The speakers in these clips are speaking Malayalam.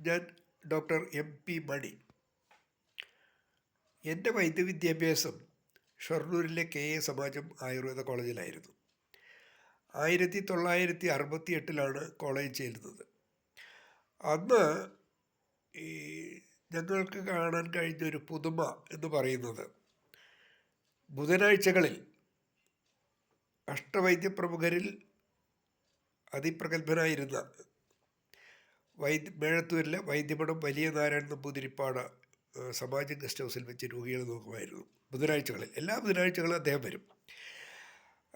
ഞാൻ ഡോക്ടർ MP മണി. എൻ്റെ വൈദ്യവിദ്യാഭ്യാസം ഷൊർണൂരിലെ KA സമാജം ആയുർവേദ കോളേജിലായിരുന്നു. 1968 കോളേജ് ചേരുന്നത്. അന്ന് ഈ ഞങ്ങൾക്ക് കാണാൻ കഴിഞ്ഞൊരു പുതുമ എന്ന് പറയുന്നത്, ബുധനാഴ്ചകളിൽ അഷ്ടവൈദ്യപ്രമുഖരിൽ അതിപ്രഗത്ഭനായിരുന്ന മേഴത്തൂരിലെ വൈദ്യമഠം വലിയ നാരായണൻ നമ്പൂതിരിപ്പാട് സമാജം ഗസ്റ്റ് ഹൗസിൽ വെച്ച് രോഗികളെ നോക്കുമായിരുന്നു. ബുധനാഴ്ചകളിൽ, എല്ലാ ബുധനാഴ്ചകളും അദ്ദേഹം വരും.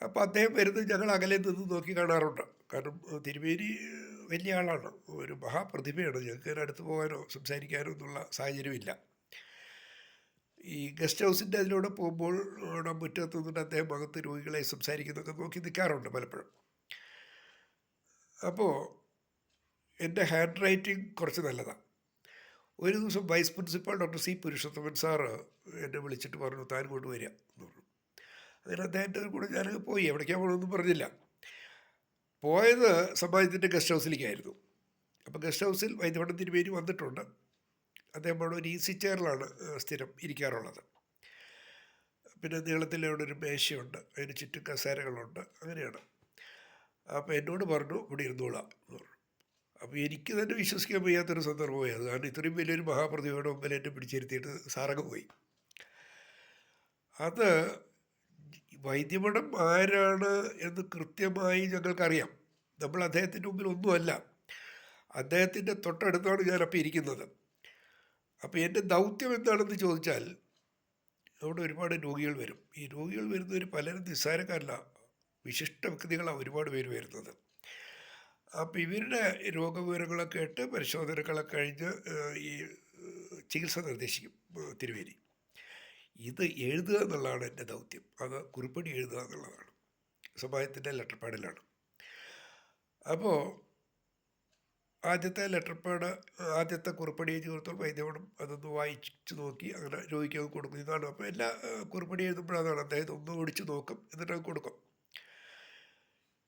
അപ്പോൾ അദ്ദേഹം വരുന്നത് ഞങ്ങൾ അകലെ നിന്ന് നോക്കി കാണാറുണ്ട്. കാരണം തിരുമേനി വലിയ ആളാണ്, ഒരു മഹാപ്രതിഭയാണ്. ഞങ്ങൾക്ക് അടുത്ത് പോകാനോ സംസാരിക്കാനോ എന്നുള്ള സാഹചര്യമില്ല. ഈ ഗസ്റ്റ് ഹൗസിൻ്റെ അതിലൂടെ പോകുമ്പോൾ അവിടെ മുറ്റത്ത് നിന്നിട്ട് അദ്ദേഹം അകത്ത് രോഗികളെ സംസാരിക്കുന്നതൊക്കെ നോക്കി നിൽക്കാറുണ്ട് പലപ്പോഴും. അപ്പോൾ എൻ്റെ ഹാൻഡ് റൈറ്റിംഗ് കുറച്ച് നല്ലതാണ്. ഒരു ദിവസം vice principal doctor C Purushothaman sir എന്നെ വിളിച്ചിട്ട് പറഞ്ഞു, താൻ കൊണ്ട് വരിക എന്ന് പറഞ്ഞു. അങ്ങനെ അദ്ദേഹത്തിൻ്റെ കൂടെ ഞാനങ്ങ് പോയി. എവിടേക്കാണ് പോകണമെന്നും പറഞ്ഞില്ല. പോയത് സമാജത്തിൻ്റെ ഗസ്റ്റ് ഹൗസിലേക്കായിരുന്നു. അപ്പോൾ ഗസ്റ്റ് ഹൗസിൽ വൈദ്യമഠം തിരുമേനി വന്നിട്ടുണ്ട്. അദ്ദേഹം അവിടെ ഒരു ഈസി ചെയറിലാണ് സ്ഥിരം ഇരിക്കാറുള്ളത്. പിന്നെ നീളത്തിൽ അവിടെ ഒരു മേശയുണ്ട്, അതിന് ചുറ്റും കസേരകളുണ്ട്, അങ്ങനെയാണ്. അപ്പോൾ എന്നോട് പറഞ്ഞു, ഇവിടെ ഇരുന്നോളാം എന്ന് പറഞ്ഞു. അപ്പോൾ എനിക്ക് തന്നെ വിശ്വസിക്കാൻ വയ്യാത്തൊരു സന്ദർഭമായി അത്. കാരണം ഇത്രയും വലിയൊരു മഹാപ്രതിഭയുടെ മുമ്പിൽ എന്നെ പിടിച്ചിരുത്തിയിട്ട് സാറങ്ങ് പോയി. അത് വൈദ്യമഠം ആരാണ് എന്ന് കൃത്യമായി ഞങ്ങൾക്കറിയാം. നമ്മൾ അദ്ദേഹത്തിൻ്റെ മുമ്പിൽ ഒന്നുമല്ല, അദ്ദേഹത്തിൻ്റെ തൊട്ടടുത്താണ് ഞാനപ്പോൾ ഇരിക്കുന്നത്. അപ്പോൾ എൻ്റെ ദൗത്യം എന്താണെന്ന് ചോദിച്ചാൽ, അവിടെ ഒരുപാട് രോഗികൾ വരും. ഈ രോഗികൾ വരുന്നവർ പലരും നിസ്സാരക്കാരല്ല, വിശിഷ്ട വ്യക്തികളാണ് ഒരുപാട് പേര് വരുന്നത്. അപ്പോൾ ഇവരുടെ രോഗവിവരങ്ങളൊക്കെ കേട്ട് പരിശോധനകളൊക്കെ കഴിഞ്ഞ് ഈ ചികിത്സ നിർദ്ദേശിക്കും തിരുമേനി. ഇത് എഴുതുക എന്നുള്ളതാണ് എൻ്റെ ദൗത്യം. അത് കുറിപ്പടി എഴുതുക എന്നുള്ളതാണ്. സമാജത്തിൻ്റെ ലെറ്റർ പാഡിലാണ്. അപ്പോൾ ആദ്യത്തെ ലെറ്റർ പാഡ്, ആദ്യത്തെ കുറിപ്പടി എഴുതി കൊടുത്തോൾ വൈദ്യമഠം അതൊന്ന് വായിച്ച് നോക്കി അങ്ങനെ രോഗിക്ക് അത് കൊടുക്കും. ഇതാണ്. അപ്പോൾ എല്ലാ കുറിപ്പടി എഴുതുമ്പോഴതാണ് അദ്ദേഹം ഒന്ന് ഓടിച്ച് നോക്കും, എന്നിട്ട് അത് കൊടുക്കും.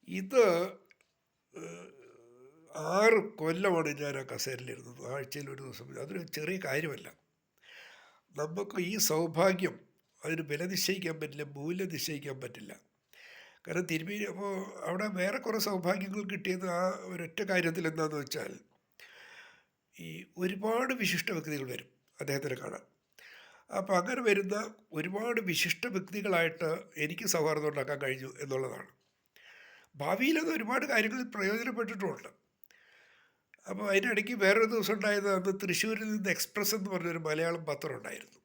ഇത് 6 കൊല്ലമാണ് ഞാൻ ആ കസേരയിലിരുന്നത്, ആഴ്ചയിൽ ഒരു ദിവസം. അതൊരു ചെറിയ കാര്യമല്ല. നമുക്ക് ഈ സൗഭാഗ്യം, അതിന് വില നിശ്ചയിക്കാൻ പറ്റില്ല, മൂല്യം നിശ്ചയിക്കാൻ പറ്റില്ല. കാരണം തിരുമേനി, അപ്പോൾ അവിടെ വേറെ കുറേ സൗഭാഗ്യങ്ങൾ കിട്ടിയത് ആ ഒരൊറ്റ കാര്യത്തിൽ. എന്താണെന്ന് വെച്ചാൽ, ഈ ഒരുപാട് വിശിഷ്ട വ്യക്തികൾ വരും അദ്ദേഹത്തിനെ കാണാൻ. അപ്പോൾ അങ്ങനെ വരുന്ന ഒരുപാട് വിശിഷ്ട വ്യക്തികളായിട്ട് എനിക്ക് സൗഹാർദ്ദം ഉണ്ടാക്കാൻ കഴിഞ്ഞു എന്നുള്ളതാണ്. ഭാവിയിലത് ഒരുപാട് കാര്യങ്ങളിൽ പ്രയോജനപ്പെട്ടിട്ടുമുണ്ട്. അപ്പോൾ അതിനിടയ്ക്ക് വേറൊരു ദിവസം ഉണ്ടായത്, അന്ന് തൃശ്ശൂരിൽ നിന്ന് എക്സ്പ്രസ് എന്ന് പറഞ്ഞൊരു മലയാളം പത്രം ഉണ്ടായിരുന്നു.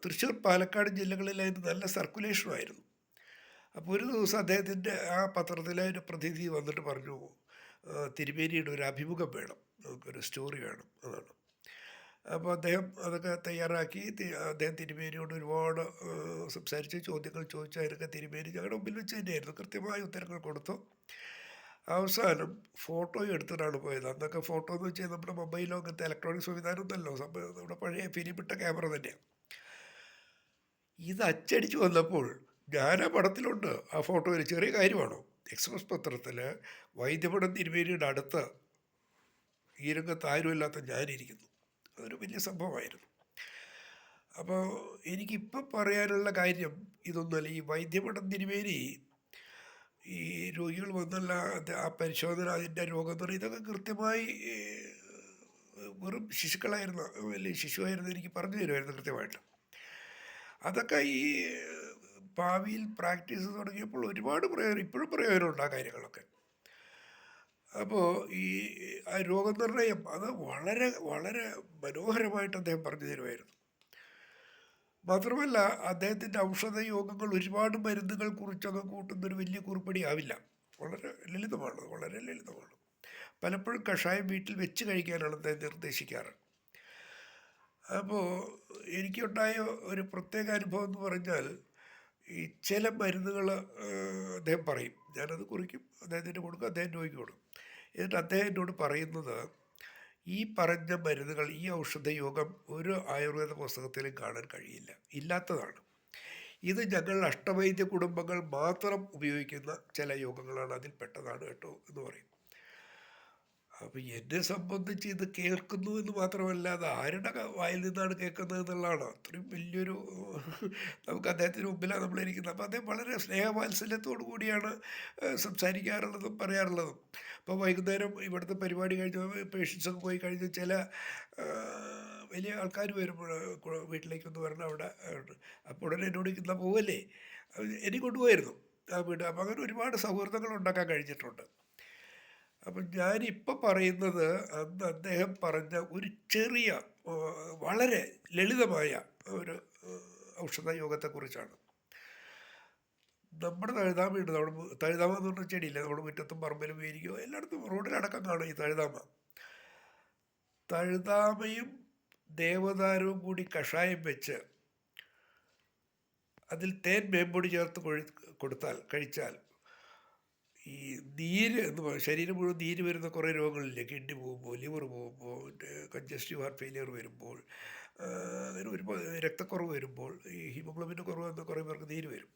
തൃശ്ശൂർ, പാലക്കാട് ജില്ലകളിൽ അതിന് നല്ല സർക്കുലേഷനുമായിരുന്നു. അപ്പോൾ ഒരു ദിവസം അദ്ദേഹത്തിൻ്റെ ആ പത്രത്തിലെ ഒരു പ്രതിനിധി വന്നിട്ട് പറഞ്ഞു, തിരുമേനിയുടെ ഒരു അഭിമുഖം വേണം, നമുക്കൊരു സ്റ്റോറി വേണം, അതാണ്. അപ്പോൾ അദ്ദേഹം അതൊക്കെ തയ്യാറാക്കി. അദ്ദേഹം തിരുമേനിയോട് ഒരുപാട് സംസാരിച്ച് ചോദ്യങ്ങൾ ചോദിച്ചു. അതിനൊക്കെ തിരുമേനി ഞങ്ങളുടെ മുമ്പിൽ വെച്ച് തന്നെയായിരുന്നു കൃത്യമായ ഉത്തരങ്ങൾ കൊടുത്തു. അവസാനം ഫോട്ടോയും എടുത്തിട്ടാണ് പോയത്. അന്നൊക്കെ ഫോട്ടോ എന്ന് വെച്ചാൽ നമ്മുടെ മൊബൈലോ അങ്ങനത്തെ ഇലക്ട്രോണിക് സംവിധാനം ഒന്നല്ലോ, നമ്മുടെ പഴയ ഫിലിമിട്ട ക്യാമറ തന്നെയാണ്. ഇത് അച്ചടിച്ച് വന്നപ്പോൾ ഞാൻ ആ പടത്തിലുണ്ട്. ആ ഫോട്ടോ ഒരു ചെറിയ കാര്യമാണോ? എക്സ്പ്രസ് പത്രത്തിൽ വൈദ്യമഠം തിരുമേനിയുടെ അടുത്ത് ഈ രംഗത്ത് ആരുമില്ലാത്ത ഞാനിരിക്കുന്നു. അതൊരു വലിയ സംഭവമായിരുന്നു. അപ്പോൾ എനിക്കിപ്പോൾ പറയാനുള്ള കാര്യം ഇതൊന്നുമല്ല. ഈ വൈദ്യമഠം തിരുമേനി ഈ രോഗികൾ വന്നല്ല ആ പരിശോധന, അതിൻ്റെ രോഗനിർണയം, ഇതൊക്കെ കൃത്യമായി വെറും ശിശുക്കളായിരുന്നു, വലിയ ശിശുവായിരുന്നു, എനിക്ക് പറഞ്ഞു തരുമായിരുന്നു കൃത്യമായിട്ട്. അതൊക്കെ ഈ ഭാവിയിൽ പ്രാക്ടീസ് തുടങ്ങിയപ്പോൾ ഒരുപാട് പ്രയോജനം, ഇപ്പോഴും പ്രയോജനമുണ്ട് ആ കാര്യങ്ങളൊക്കെ. അപ്പോൾ ഈ രോഗനിർണയം അത് വളരെ വളരെ മനോഹരമായിട്ട് അദ്ദേഹം പറഞ്ഞു തരുമായിരുന്നു. മാത്രമല്ല അദ്ദേഹത്തിൻ്റെ ഔഷധ യോഗങ്ങൾ, ഒരുപാട് മരുന്നുകൾ കുറിച്ചൊക്കെ കൂട്ടുന്നൊരു വലിയ കുറിപ്പടി ആവില്ല. വളരെ ലളിതമാണ്, വളരെ ലളിതമാണ്. പലപ്പോഴും കഷായം വീട്ടിൽ വെച്ച് കഴിക്കാനാണ് അദ്ദേഹം നിർദ്ദേശിക്കാറ്. അപ്പോൾ എനിക്കുണ്ടായ ഒരു പ്രത്യേക അനുഭവം എന്ന് പറഞ്ഞാൽ, ഈ ചില മരുന്നുകൾ അദ്ദേഹം പറയും, ഞാനത് കുറിക്കും, അദ്ദേഹത്തിന് കൊടുക്കും, അദ്ദേഹം രോഗിക്ക് കൊടുക്കും. എന്നിട്ട് അദ്ദേഹം എന്നോട് പറയുന്നത്, ഈ പറഞ്ഞ മരുന്നുകൾ, ഈ ഔഷധയോഗം ഒരു ആയുർവേദ പുസ്തകത്തിലും കാണാൻ കഴിയില്ല, ഇല്ലാത്തതാണ്. ഇത് ഞങ്ങൾ അഷ്ടവൈദ്യ കുടുംബങ്ങൾ മാത്രം ഉപയോഗിക്കുന്ന ചില യോഗങ്ങളാണ്, അതിൽ പെട്ടതാണ് കേട്ടോ എന്ന് പറയും. അപ്പം എന്നെ സംബന്ധിച്ച് ഇത് കേൾക്കുന്നു എന്ന് മാത്രമല്ല, അത് ആരുടെ വായിൽ നിന്നാണ് കേൾക്കുന്നത് എന്നുള്ളതാണ് അത്രയും വലിയൊരു നമുക്ക് അദ്ദേഹത്തിന് മുമ്പിലാണ് നമ്മളിരിക്കുന്നത്. അപ്പോൾ അദ്ദേഹം വളരെ സ്നേഹവാത്സല്യത്തോടു കൂടിയാണ് സംസാരിക്കാറുള്ളതും പറയാറുള്ളതും. അപ്പോൾ വൈകുന്നേരം ഇവിടുത്തെ പരിപാടി കഴിഞ്ഞ് പേഷ്യൻസൊക്കെ പോയി കഴിഞ്ഞ് ചില ആ, വലിയ ആൾക്കാർ വരുമ്പോൾ വീട്ടിലേക്കൊന്ന് വരണം അവിടെ ഉണ്ട്. അപ്പോൾ ഉടനെ എന്നോട് ഇന്നാ പോവല്ലേ, എന്നെ കൊണ്ടുപോയിരുന്നു ആ വീട്. അപ്പം അങ്ങനെ ഒരുപാട് സൗഹൃദങ്ങൾ ഉണ്ടാക്കാൻ കഴിഞ്ഞിട്ടുണ്ട്. അപ്പം ഞാനിപ്പോൾ പറയുന്നത് അന്ന് അദ്ദേഹം പറഞ്ഞ ഒരു ചെറിയ വളരെ ലളിതമായ ഒരു ഔഷധ യോഗത്തെക്കുറിച്ചാണ്. നമ്മുടെ തഴുതാമയുണ്ട്, തഴുതാമ എന്ന് പറഞ്ഞ ചെടിയില്ല, നമ്മുടെ മുറ്റത്തും പറമ്പിലും വേരിക്കോ എല്ലായിടത്തും റോഡിലടക്കം കാണും ഈ തഴുതാമ. തഴുതാമയും ദേവദാരവും കൂടി കഷായം വെച്ച് അതിൽ തേൻ മേമ്പൊടി ചേർത്ത് കൊടുത്താൽ കഴിച്ചാൽ ഈ നീര് എന്ന് പറയും, ശരീരം മുഴുവൻ നീര് വരുന്ന കുറേ രോഗങ്ങളില്ലേ, കിഡ്നി പോകുമ്പോൾ, ലിവർ പോകുമ്പോൾ, കൺജസ്റ്റീവ് ഹാർട്ട് ഫെയിലിയർ വരുമ്പോൾ, അങ്ങനെ ഒരുപാട് രക്തക്കുറവ് വരുമ്പോൾ, ഈ ഹീമോഗ്ലോബിൻ്റെ കുറവ് എന്ന കുറേ പേർക്ക് നീര് വരും.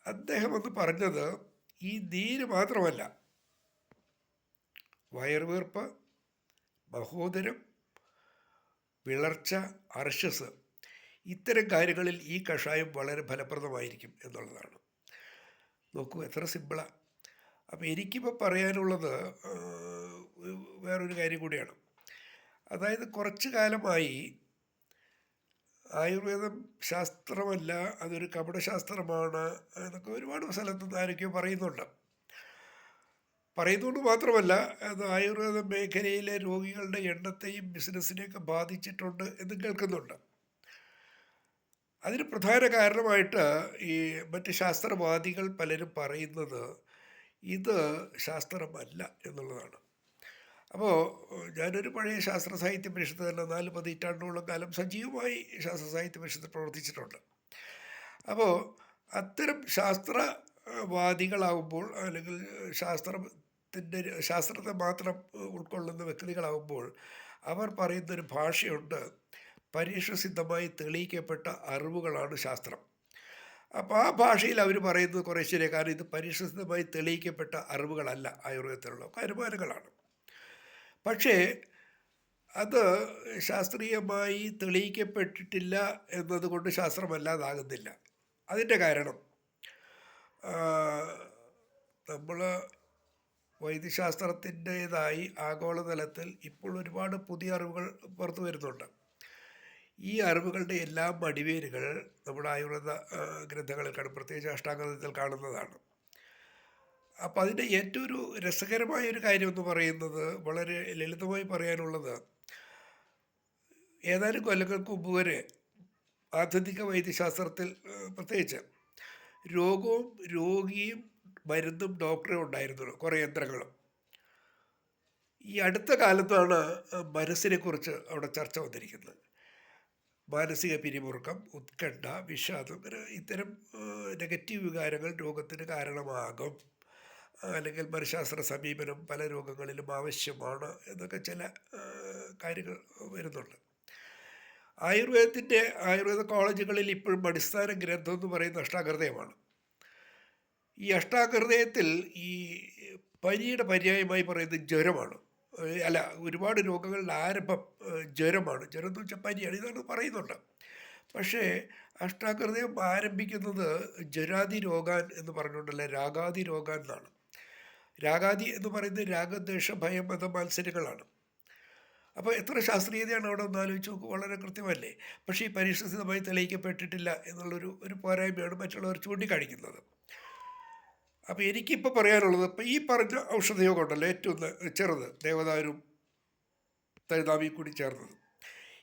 അദ്ദേഹം അന്ന് പറഞ്ഞത് ഈ നീര് മാത്രമല്ല, വയറുവീർപ്പ്, മഹോദരം, വിളർച്ച, അർശസ്, ഇത്തരം കാര്യങ്ങളിൽ ഈ കഷായം വളരെ ഫലപ്രദമായിരിക്കും എന്നുള്ളതാണ്. നോക്കൂ എത്ര സിമ്പിളാണ്. അപ്പോൾ എനിക്കിപ്പോൾ പറയാനുള്ളത് വേറൊരു കാര്യം കൂടിയാണ്. അതായത് കുറച്ച് കാലമായി ആയുർവേദം ശാസ്ത്രമല്ല, അതൊരു കപടശാസ്ത്രമാണ് എന്നൊക്കെ ഒരുപാട് സ്ഥലത്തുനിന്ന് ആരൊക്കെയോ പറയുന്നുകൊണ്ട് മാത്രമല്ല, അത് ആയുർവേദ മേഖലയിലെ രോഗികളുടെ എണ്ണത്തെയും ബിസിനസ്സിനെയൊക്കെ ബാധിച്ചിട്ടുണ്ട് എന്ന് കേൾക്കുന്നുണ്ട്. അതിന് പ്രധാന കാരണമായിട്ട് ഈ മറ്റ് ശാസ്ത്രവാദികൾ പലരും പറയുന്നത് ഇത് ശാസ്ത്രമല്ല എന്നുള്ളതാണ്. അപ്പോൾ ഞാനൊരു പഴയ ശാസ്ത്ര സാഹിത്യ പരിഷത്ത് തന്നെ 4 പതിറ്റാണ്ടോളം കാലം സജീവമായി ശാസ്ത്ര സാഹിത്യ പരിഷത്ത് പ്രവർത്തിച്ചിട്ടുണ്ട്. അപ്പോൾ അത്തരം ശാസ്ത്രവാദികളാവുമ്പോൾ, അല്ലെങ്കിൽ ശാസ്ത്രത്തെ മാത്രം ഉൾക്കൊള്ളുന്ന വ്യക്തികളാവുമ്പോൾ, അവർ പറയുന്നൊരു ഭാഷയുണ്ട്, പരീക്ഷസിദ്ധമായി തെളിയിക്കപ്പെട്ട അറിവുകളാണ് ശാസ്ത്രം. അപ്പോൾ ആ ഭാഷയിൽ അവർ പറയുന്നത് കുറേ ശരിയാണ്. കാരണം ഇത് പരീക്ഷസിദ്ധമായി തെളിയിക്കപ്പെട്ട അറിവുകളല്ല, ആയുർവേദത്തിലുള്ള അനുമാനങ്ങളാണ്. പക്ഷേ അത് ശാസ്ത്രീയമായി തെളിയിക്കപ്പെട്ടിട്ടില്ല എന്നതുകൊണ്ട് ശാസ്ത്രമല്ലാതാകുന്നില്ല. അതിൻ്റെ കാരണം നമ്മൾ വൈദ്യശാസ്ത്രത്തിൻ്റേതായി ആഗോളതലത്തിൽ ഇപ്പോൾ ഒരുപാട് പുതിയ അറിവുകൾ പുറത്തു വരുന്നുണ്ട്. ഈ അറിവുകളുടെ എല്ലാം അടിവേരുകൾ നമ്മുടെ ആയുർവേദ ഗ്രന്ഥങ്ങളിൽ കാണും, പ്രത്യേകിച്ച് അഷ്ടാംഗത്തിൽ കാണുന്നതാണ്. അപ്പം അതിൻ്റെ ഏറ്റവും ഒരു രസകരമായൊരു കാര്യം എന്ന് പറയുന്നത്, വളരെ ലളിതമായി പറയാനുള്ളത്, ഏതാനും കൊല്ലങ്ങൾക്ക് മുമ്പ് വരെ ആധുനിക വൈദ്യശാസ്ത്രത്തിൽ പ്രത്യേകിച്ച് രോഗവും രോഗിയും മരുന്നും ഡോക്ടറും ഉണ്ടായിരുന്നുള്ളൂ, കുറേ യന്ത്രങ്ങളും. ഈ അടുത്ത കാലത്താണ് മനസ്സിനെക്കുറിച്ച് അവിടെ ചർച്ച വന്നിരിക്കുന്നത്. മാനസിക പിരിമുറുക്കം, ഉത്കണ്ഠ, വിഷാദം, ഇത്തരം നെഗറ്റീവ് വികാരങ്ങൾ രോഗത്തിന് കാരണമാകും, അല്ലെങ്കിൽ മനഃശാസ്ത്ര സമീപനം പല രോഗങ്ങളിലും ആവശ്യമാണ് എന്നൊക്കെ ചില കാര്യങ്ങൾ വരുന്നുണ്ട്. ആയുർവേദ കോളേജുകളിൽ ഇപ്പോഴും അടിസ്ഥാന ഗ്രന്ഥം എന്ന് പറയുന്ന അഷ്ടാംഗഹൃദയമാണ്. ഈ അഷ്ടാംഗഹൃദയത്തിൽ ഈ പനിയുടെ പര്യായമായി പറയുന്നത് ജ്വരമാണ്. അല്ല, ഒരുപാട് രോഗങ്ങളുടെ ആരംഭം ജ്വരമാണ്. ജ്വരം എന്ന് വെച്ചാൽ പനിയാണ്, ഇതാണ് പറയുന്നുണ്ട്. പക്ഷേ അഷ്ടാംഗഹൃദയം ആരംഭിക്കുന്നത് ജ്വരാദി രോഗാൻ എന്ന് പറഞ്ഞുകൊണ്ടല്ല, രാഗാദി രോഗാൻ എന്നാണ്. രാഗാദി എന്ന് പറയുന്നത് രാഗദ്വേഷ ഭയം എന്ന മത്സരങ്ങളാണ്. അപ്പോൾ എത്ര ശാസ്ത്രീയതയാണ് അവിടെ ഒന്ന് ആലോചിച്ച് നോക്കും, വളരെ കൃത്യമല്ലേ. പക്ഷേ ഈ പരീക്ഷണസിദ്ധമായി തെളിയിക്കപ്പെട്ടിട്ടില്ല എന്നുള്ളൊരു പോരായ്മയാണ് മറ്റുള്ളവർ ചൂണ്ടിക്കാണിക്കുന്നത്. അപ്പോൾ എനിക്കിപ്പോൾ പറയാനുള്ളത്, ഇപ്പോൾ ഈ പറഞ്ഞ ഔഷധയോഗം ഉണ്ടല്ലോ, ഏറ്റവും ചെറുത് ദേവദാരും തഴുതാമിയും കൂടി ചേർന്നത്,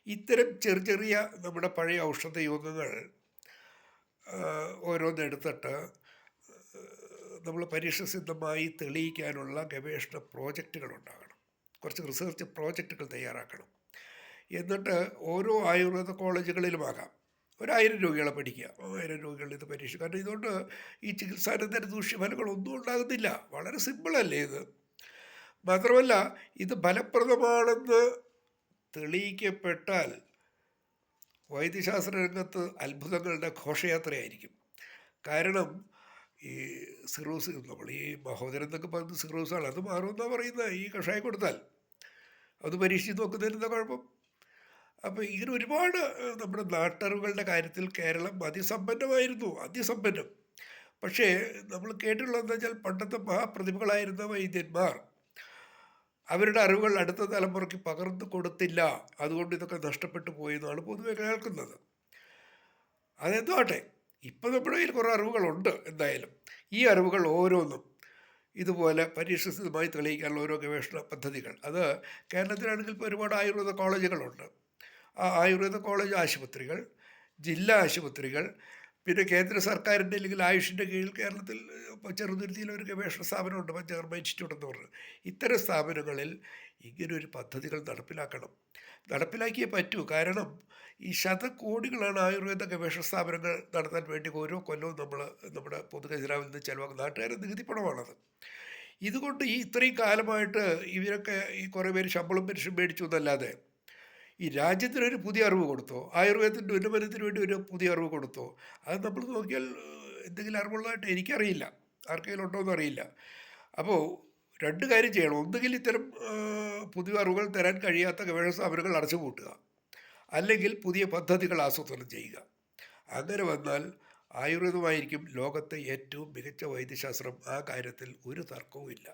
ഇത്തരം ചെറിയ നമ്മുടെ പഴയ ഔഷധയോഗങ്ങൾ ഓരോന്നെടുത്തിട്ട് നമ്മൾ പരീക്ഷണസിദ്ധമായി തെളിയിക്കാനുള്ള ഗവേഷണ പ്രോജക്റ്റുകൾ ഉണ്ടാകണം, കുറച്ച് റിസർച്ച് പ്രോജക്റ്റുകൾ തയ്യാറാക്കണം. എന്നിട്ട് ഓരോ ആയുർവേദ കോളേജുകളിലുമാകാം 1000 രോഗികളെ പഠിക്കുക, 1000 രോഗികൾ ഇത് പരീക്ഷിക്കുക. കാരണം ഇതുകൊണ്ട് ഈ ചികിത്സാനന്തര ദൂഷ്യഫലങ്ങളൊന്നും ഉണ്ടാകുന്നില്ല, വളരെ സിമ്പിളല്ലേ ഇത്. മാത്രമല്ല ഇത് ഫലപ്രദമാണെന്ന് തെളിയിക്കപ്പെട്ടാൽ വൈദ്യശാസ്ത്ര രംഗത്ത് അത്ഭുതങ്ങളുടെ ഘോഷയാത്രയായിരിക്കും. കാരണം ഈ സിറോസ് നമ്മൾ ഈ മഹോദരൻ എന്നൊക്കെ പറയുന്നത് സിറോസാണ്, അത് മാറുമെന്നാണ് പറയുന്നത് ഈ കഷായം കൊടുത്താൽ. അത് പരീക്ഷിച്ച് നോക്കുന്നതിന് എന്താ കുഴപ്പം? അപ്പോൾ ഇങ്ങനെ ഒരുപാട് നമ്മുടെ നാട്ടറിവുകളുടെ കാര്യത്തിൽ കേരളം അതിസമ്പന്നമായിരുന്നു, അതിസമ്പന്നം. പക്ഷേ നമ്മൾ കേട്ടിട്ടുള്ളതെന്ന് വെച്ചാൽ പണ്ടത്തെ മഹാപ്രതിഭകളായിരുന്ന വൈദ്യന്മാർ അവരുടെ അറിവുകൾ അടുത്ത തലമുറയ്ക്ക് പകർന്നു കൊടുത്തില്ല. അതുകൊണ്ട് ഇതൊക്കെ നഷ്ടപ്പെട്ടു പോയി എന്നാണ് പൊതുവെ കേൾക്കുന്നത്. അതെന്തോട്ടെ, ഇപ്പം നമ്മുടെ കയ്യിൽ കുറേ അറിവുകളുണ്ട്. എന്തായാലും ഈ അറിവുകൾ ഓരോന്നും ഇതുപോലെ പരീക്ഷണമായി തെളിയിക്കാനുള്ള ഓരോ ഗവേഷണ പദ്ധതികൾ, അത് കേരളത്തിലാണെങ്കിൽ ഇപ്പോൾ ഒരുപാട് ആയുർവേദ കോളേജുകളുണ്ട്. ആ ആയുർവേദ കോളേജ് ആശുപത്രികൾ, ജില്ലാ ആശുപത്രികൾ, പിന്നെ കേന്ദ്ര സർക്കാരിൻ്റെ അല്ലെങ്കിൽ ആയുഷിൻ്റെ കീഴിൽ കേരളത്തിൽ ഇപ്പോൾ ചെറുതുരുത്തിയിൽ ഒരു ഗവേഷണ സ്ഥാപനമുണ്ട്, പഞ്ചകർമ്മ ഇൻസ്റ്റിറ്റ്യൂട്ട് എന്ന് പറഞ്ഞ്. ഇത്തരം സ്ഥാപനങ്ങളിൽ ഇങ്ങനൊരു പദ്ധതികൾ നടപ്പിലാക്കണം. നടപ്പിലാക്കിയേ പറ്റൂ. കാരണം ഈ ശതകോടികളാണ് ആയുർവേദ ഗവേഷണ സ്ഥാപനങ്ങൾ നടത്താൻ വേണ്ടി ഓരോ കൊല്ലവും നമ്മൾ നമ്മുടെ പൊതുഖജനാവിൽ നിന്ന് ചിലവാക്കുന്ന നാട്ടുകാരുടെ നികുതി പണമാണത്. ഇതുകൊണ്ട് ഈ ഇത്രയും കാലമായിട്ട് ഇവരൊക്കെ ഈ കുറേ പേര് ശമ്പളം പെൻഷൻ മേടിച്ചു എന്നല്ലാതെ ഈ രാജ്യത്തിനൊരു പുതിയ അറിവ് കൊടുത്തോ, ആയുർവേദത്തിൻ്റെ ഉന്നമനത്തിന് വേണ്ടി ഒരു പുതിയ അറിവ് കൊടുത്തോ? അത് നമ്മൾ നോക്കിയാൽ എന്തെങ്കിലും അറിവുള്ളതായിട്ട് എനിക്കറിയില്ല. ആർക്കെങ്കിലും ഉണ്ടോ എന്നറിയില്ല. അപ്പോൾ രണ്ട് കാര്യം ചെയ്യണം. ഒന്നുകിൽ ഇത്തരം പുതിയ അറിവുകൾ തരാൻ കഴിയാത്ത ഗവേഷണ സ്ഥാപനങ്ങൾ അടച്ചുപൂട്ടുക, അല്ലെങ്കിൽ പുതിയ പദ്ധതികൾ ആസൂത്രണം ചെയ്യുക. അങ്ങനെ വന്നാൽ ആയുർവേദമായിരിക്കും ലോകത്തെ ഏറ്റവും മികച്ച വൈദ്യശാസ്ത്രം. ആ കാര്യത്തിൽ ഒരു തർക്കവുമില്ല.